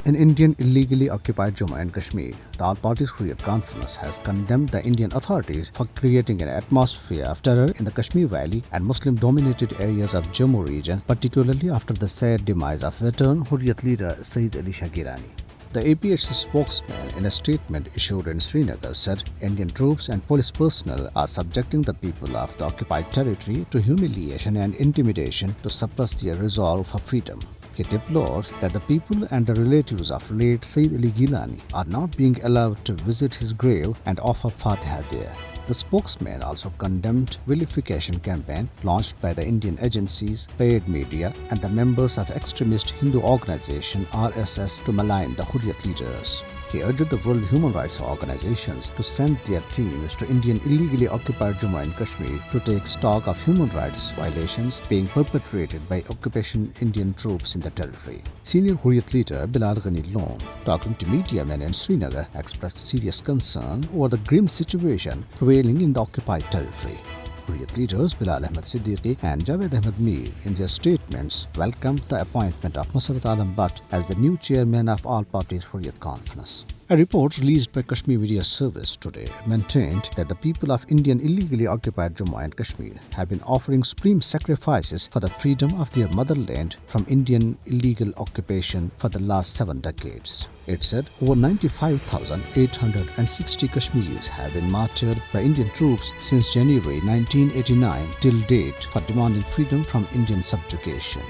In Indian illegally occupied Jammu and Kashmir, the All Parties Hurriyat Conference has condemned the Indian authorities for creating an atmosphere of terror in the Kashmir Valley and Muslim-dominated areas of Jammu region, particularly after the sad demise of veteran Hurriyat leader Sayyid Ali Shah Gilani. The APHC spokesman, in a statement issued in Srinagar, said Indian troops and police personnel are subjecting the people of the occupied territory to humiliation and intimidation to suppress their resolve for freedom. He deplores that the people and the relatives of late Sayyid Ali Gilani are not being allowed to visit his grave and offer Fatiha there. The spokesman also condemned vilification campaign launched by the Indian agencies, paid media and the members of extremist Hindu organization RSS to malign the Hurriyat leaders. He urged the World Human Rights Organizations to send their teams to Indian illegally occupied Jammu and Kashmir to take stock of human rights violations being perpetrated by occupation Indian troops in the territory. Senior Hurriyat leader Bilal Ghani Lone, talking to media men in Srinagar, expressed serious concern over the grim situation prevailing in the occupied territory. Hurriyat leaders Bilal Ahmed Siddiqui and Javed Ahmed Mir, in their statements, welcomed the appointment of Musarrat Alam Butt as the new chairman of All Parties Hurriyat Conference. A report released by Kashmir Media Service today maintained that the people of Indian illegally occupied Jammu and Kashmir have been offering supreme sacrifices for the freedom of their motherland from Indian illegal occupation for the last 7 decades. It said over 95,860 Kashmiris have been martyred by Indian troops since January 1989 till date for demanding freedom from Indian subjugation.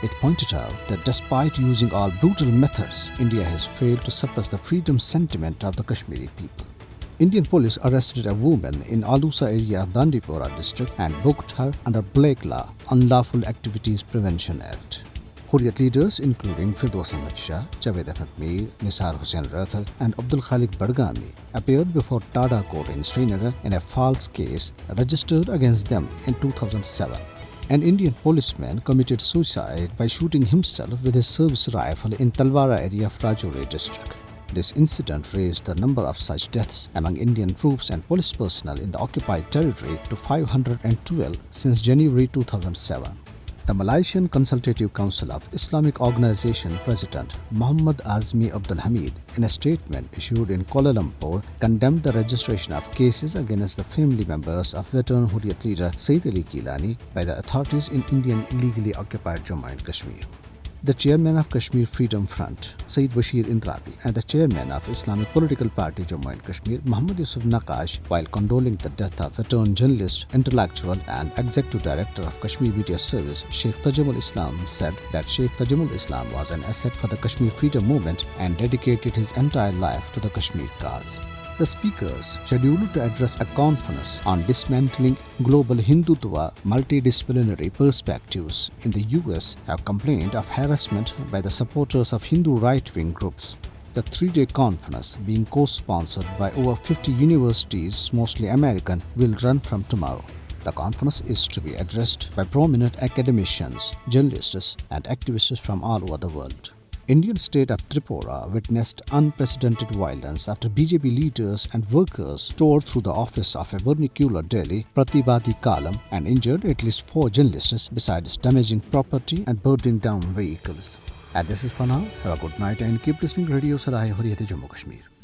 It pointed out that despite using all brutal methods, India has failed to suppress the freedom sentiment of the Kashmiri people. Indian police arrested a woman in Alusa area of Dandipora district and booked her under Black Law, Unlawful Activities Prevention Act. Hurriyat leaders including Firdaus Ahmed Shah, Javed Ahmed Mir, Nisar Hussain Rathar and Abdul Khalik Badgami appeared before Tada Court in Srinagar in a false case registered against them in 2007. An Indian policeman committed suicide by shooting himself with his service rifle in Talwara area of Rajouri district. This incident raised the number of such deaths among Indian troops and police personnel in the occupied territory to 512 since January 2007. The Malaysian Consultative Council of Islamic Organization President Muhammad Azmi Abdul Hamid, in a statement issued in Kuala Lumpur, condemned the registration of cases against the family members of veteran Hurriyat leader Sayyid Ali Gilani by the authorities in Indian illegally occupied Jammu and Kashmir. The chairman of Kashmir Freedom Front, Sayyid Bashir Indrabi, and the chairman of Islamic Political Party Jammu and Kashmir, Muhammad Yusuf Naqash, while condoling the death of veteran journalist, intellectual and executive director of Kashmir Media Service, Sheikh Tajamul Islam, said that Sheikh Tajamul Islam was an asset for the Kashmir freedom movement and dedicated his entire life to the Kashmir cause. The speakers, scheduled to address a conference on dismantling global Hindutva multidisciplinary perspectives in the US, have complained of harassment by the supporters of Hindu right-wing groups. The 3-day conference, being co-sponsored by over 50 universities, mostly American, will run from tomorrow. The conference is to be addressed by prominent academicians, journalists, and activists from all over the world. Indian state of Tripura witnessed unprecedented violence after BJP leaders and workers tore through the office of a vernacular daily, Pratibadi Kalam, and injured at least 4 journalists besides damaging property and burning down vehicles. And this is for now. Have a good night and keep listening to Radio Sadai Hurriyat Jammu Kashmir.